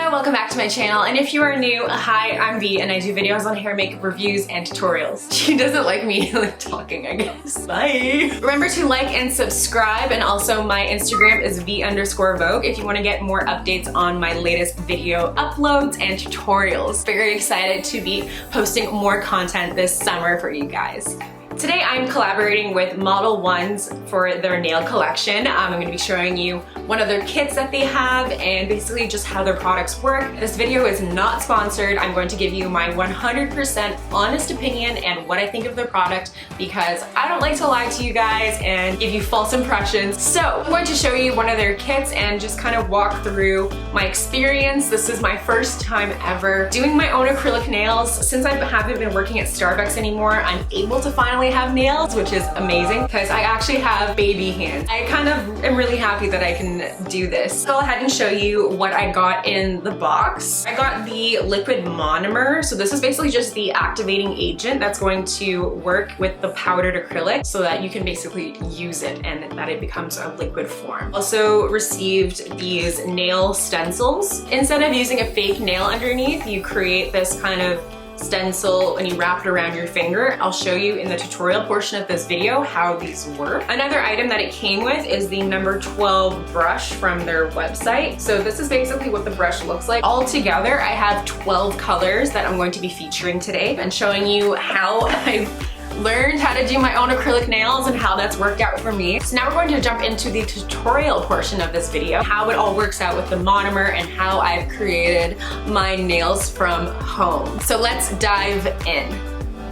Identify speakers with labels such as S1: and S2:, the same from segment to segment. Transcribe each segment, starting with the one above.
S1: Hello, welcome back to my channel, and if you are new, hi, I'm V and I do videos on hair makeup reviews and tutorials. She doesn't like me talking, I guess. Bye! Remember to like and subscribe, and also my Instagram is V_Vogue if you want to get more updates on my latest video uploads and tutorials. Very excited to be posting more content this summer for you guys. Today I'm collaborating with Modelones for their nail collection. I'm going to be showing you one of their kits that they have and basically just how their products work. This video is not sponsored. I'm going to give you my 100% honest opinion and what I think of their product because I don't like to lie to you guys and give you false impressions. So I'm going to show you one of their kits and just kind of walk through my experience. This is my first time ever doing my own acrylic nails. Since I haven't been working at Starbucks anymore, I'm able to finally have nails, which is amazing because I actually have baby hands. I kind of am really happy that I can do this. I'll go ahead and show you what I got in the box. I got the liquid monomer. So this is basically just the activating agent that's going to work with the powdered acrylic so that you can basically use it and that it becomes a liquid form. Also received these nail stencils. Instead of using a fake nail underneath, you create this kind of stencil and you wrap it around your finger. I'll show you in the tutorial portion of this video how these work. Another item that it came with is the number 12 brush from their website. So this is basically what the brush looks like. All together, I have 12 colors that I'm going to be featuring today and showing you how I've learned how to do my own acrylic nails and how that's worked out for me. So now we're going to jump into the tutorial portion of this video, how it all works out with the monomer and how I've created my nails from home. So let's dive in.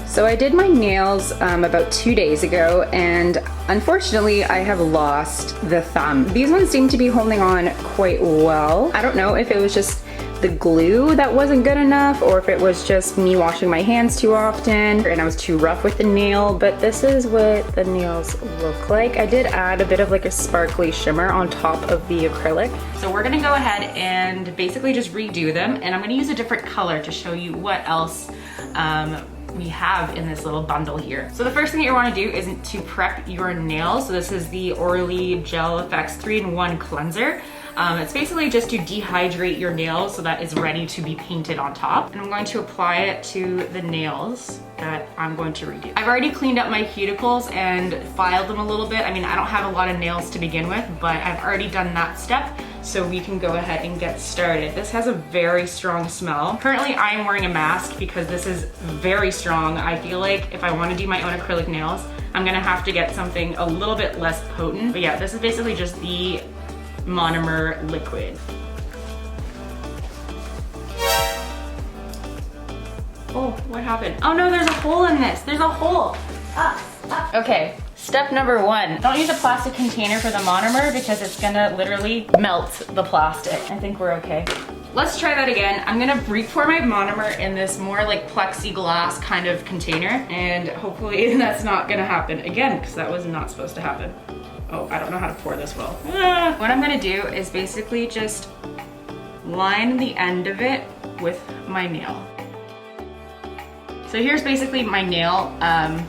S2: So I did my nails about 2 days ago, and unfortunately I have lost the thumb. These ones seem to be holding on quite well. I don't know if it was just the glue that wasn't good enough or if it was just me washing my hands too often and I was too rough with the nail, but this is what the nails look like. I did add a bit of like a sparkly shimmer on top of the acrylic. So we're gonna go ahead and basically just redo them, and I'm gonna use a different color to show you what else we have in this little bundle here. So the first thing you want to do is to prep your nails. So this is the Orly Gel Effects 3-in-1 cleanser. It's basically just to dehydrate your nails so that it's ready to be painted on top. And I'm going to apply it to the nails that I'm going to redo. I've already cleaned up my cuticles and filed them a little bit. I mean, I don't have a lot of nails to begin with, but I've already done that step. So we can go ahead and get started. This has a very strong smell. Currently I'm wearing a mask because this is very strong. I feel like if I want to do my own acrylic nails, I'm gonna have to get something a little bit less potent. But yeah, this is basically just the monomer liquid. Oh, what happened? Oh no, there's a hole in this. There's a hole. Okay. Step number 1, don't use a plastic container for the monomer because it's gonna literally melt the plastic. I think we're okay. Let's try that again. I'm gonna re-pour my monomer in this more like plexiglass kind of container, and hopefully that's not gonna happen again because that was not supposed to happen. Oh, I don't know how to pour this well. What I'm gonna do is basically just line the end of it with my nail. So here's basically my nail.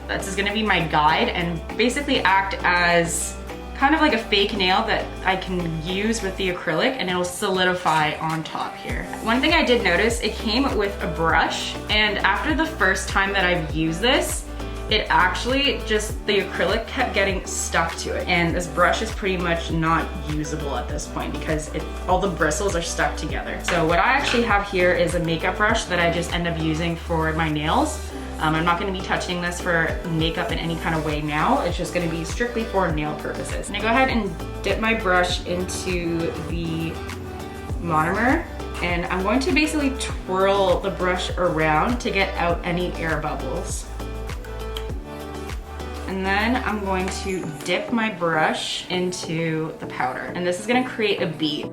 S2: This is gonna be my guide and basically act as kind of like a fake nail that I can use with the acrylic, and it'll solidify on top here. One thing I did notice, it came with a brush, and after the first time that I've used this, it actually just, the acrylic kept getting stuck to it. And this brush is pretty much not usable at this point because all the bristles are stuck together. So what I actually have here is a makeup brush that I just end up using for my nails. I'm not gonna be touching this for makeup in any kind of way now. It's just gonna be strictly for nail purposes. And I go ahead and dip my brush into the monomer, and I'm going to basically twirl the brush around to get out any air bubbles. And then I'm going to dip my brush into the powder, and this is gonna create a bead.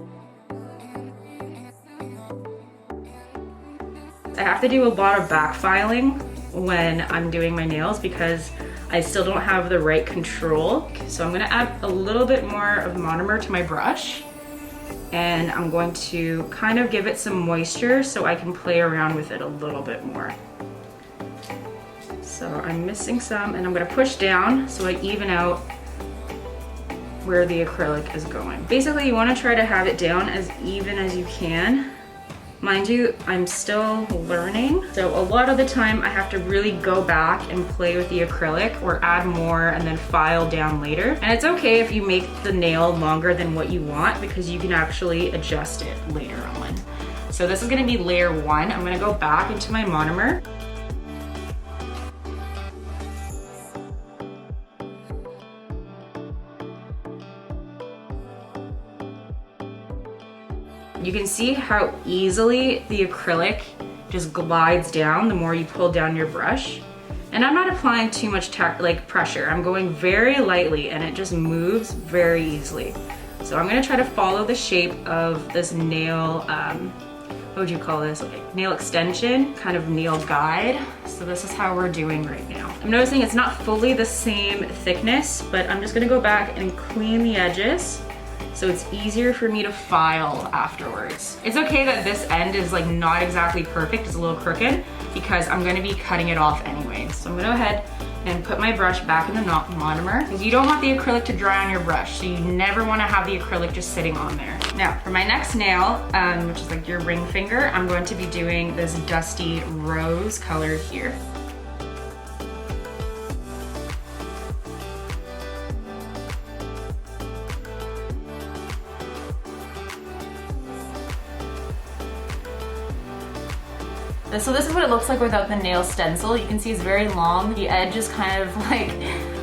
S2: I have to do a lot of back filing when I'm doing my nails because I still don't have the right control. So I'm gonna add a little bit more of monomer to my brush, and I'm going to kind of give it some moisture so I can play around with it a little bit more. So I'm missing some, and I'm gonna push down so I even out where the acrylic is going. Basically, you wanna try to have it down as even as you can Mind you, I'm still learning. So a lot of the time I have to really go back and play with the acrylic or add more and then file down later. And it's okay if you make the nail longer than what you want because you can actually adjust it later on. So this is gonna be layer 1. I'm gonna go back into my monomer. You can see how easily the acrylic just glides down the more you pull down your brush. And I'm not applying too much pressure. I'm going very lightly and it just moves very easily. So I'm gonna try to follow the shape of this nail, what would you call this? Like nail extension, kind of nail guide. So this is how we're doing right now. I'm noticing it's not fully the same thickness, but I'm just gonna go back and clean the edges so it's easier for me to file afterwards. It's okay that this end is like not exactly perfect, it's a little crooked because I'm gonna be cutting it off anyway. So I'm gonna go ahead and put my brush back in the monomer because you don't want the acrylic to dry on your brush, so you never wanna have the acrylic just sitting on there. Now, for my next nail, which is like your ring finger, I'm going to be doing this dusty rose color here. So this is what it looks like without the nail stencil. You can see it's very long. The edge is kind of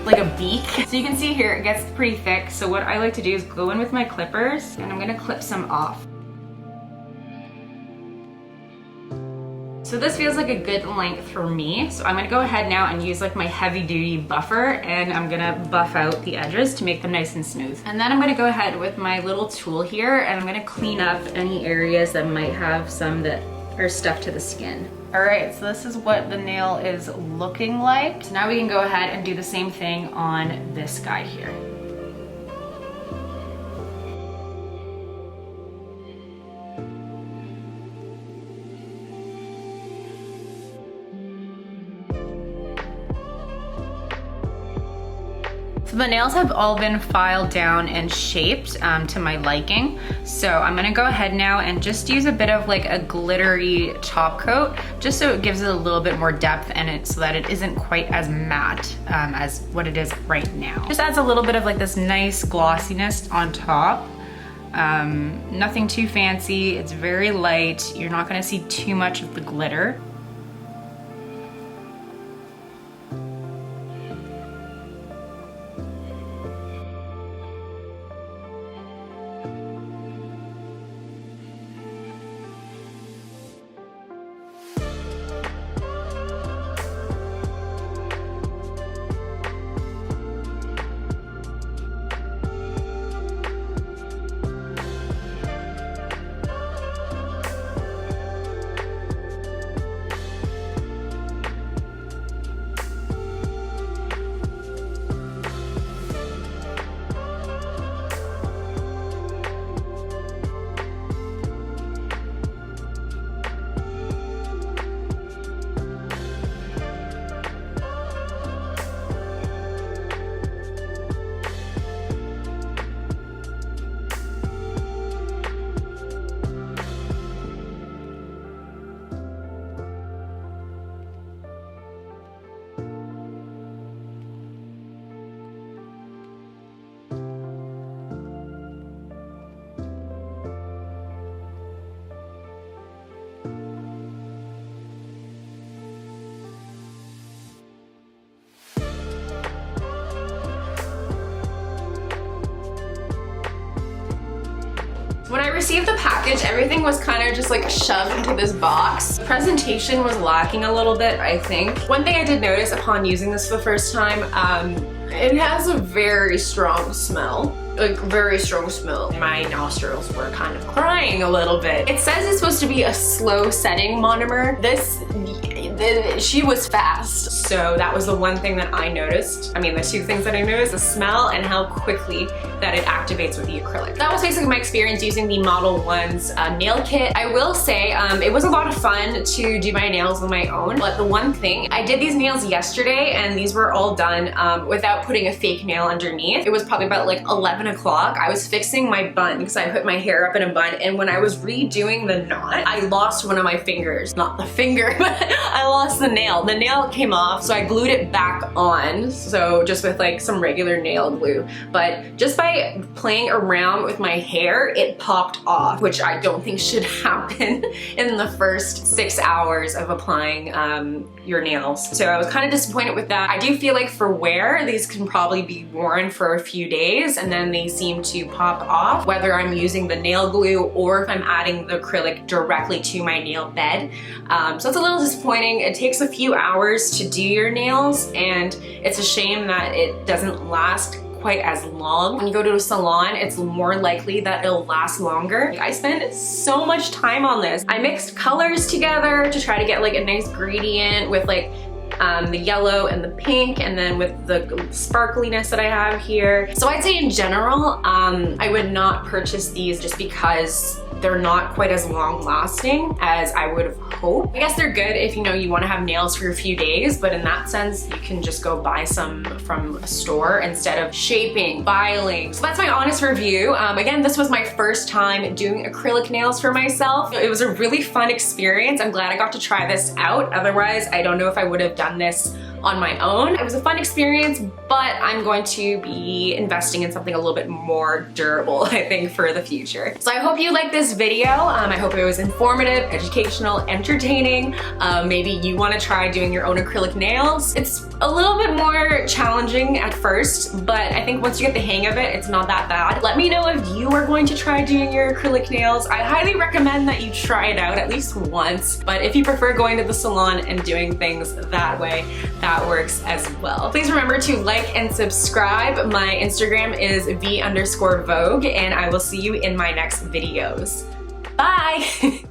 S2: like a beak. So you can see here, it gets pretty thick. So what I like to do is go in with my clippers and I'm gonna clip some off. So this feels like a good length for me. So I'm gonna go ahead now and use like my heavy duty buffer and I'm gonna buff out the edges to make them nice and smooth. And then I'm gonna go ahead with my little tool here and I'm gonna clean up any areas that might have some that are stuck to the skin. All right, so this is what the nail is looking like. So now we can go ahead and do the same thing on this guy here. So the nails have all been filed down and shaped to my liking. So I'm gonna go ahead now and just use a bit of like a glittery top coat, just so it gives it a little bit more depth in it so that it isn't quite as matte as what it is right now. Just adds a little bit of like this nice glossiness on top. Nothing too fancy, it's very light. You're not gonna see too much of the glitter. When I received the package, everything was kind of just like shoved into this box. The presentation was lacking a little bit, I think. One thing I did notice upon using this for the first time, it has a very strong smell. Like, very strong smell. My nostrils were kind of crying a little bit. It says it's supposed to be a slow setting monomer.
S1: she was fast. So that was the one thing that I noticed. I mean, the two things that I noticed, the smell and how quickly that it activates with the acrylic. That was basically my experience using the Modelones nail kit. I will say it was a lot of fun to do my nails on my own, but the one thing, I did these nails yesterday and these were all done without putting a fake nail underneath. It was probably about like 11 o'clock. I was fixing my bun because I put my hair up in a bun, and when I was redoing the knot, I lost one of my fingers. Not the finger, but I lost the nail. The nail came off, so I glued it back on, so just with like some regular nail glue. But just by playing around with my hair, it popped off, which I don't think should happen in the first 6 hours of applying your nails. So I was kind of disappointed with that. I do feel like for wear, these can probably be worn for a few days and then they seem to pop off, whether I'm using the nail glue or if I'm adding the acrylic directly to my nail bed. So it's a little disappointing. It takes a few hours to do your nails, and it's a shame that it doesn't last quite as long. When you go to a salon, it's more likely that it'll last longer. I spent so much time on this. I mixed colors together to try to get like a nice gradient with like the yellow and the pink, and then with the sparkliness that I have here. So I'd say in general, I would not purchase these just because they're not quite as long lasting as I would have hoped. I guess they're good if you know you want to have nails for a few days, but in that sense, you can just go buy some from a store instead of shaping, filing. So that's my honest review. Again, this was my first time doing acrylic nails for myself. It was a really fun experience. I'm glad I got to try this out. Otherwise, I don't know if I would have done this on my own. It was a fun experience, but I'm going to be investing in something a little bit more durable, I think, for the future. So I hope you liked this video. I hope it was informative, educational, entertaining. Maybe you want to try doing your own acrylic nails. It's a little bit more challenging at first, but I think once you get the hang of it, it's not that bad. Let me know if you are going to try doing your acrylic nails. I highly recommend that you try it out at least once, but if you prefer going to the salon and doing things that way, that works as well. Please remember to like and subscribe. My Instagram is v_vogue, and I will see you in my next videos. Bye!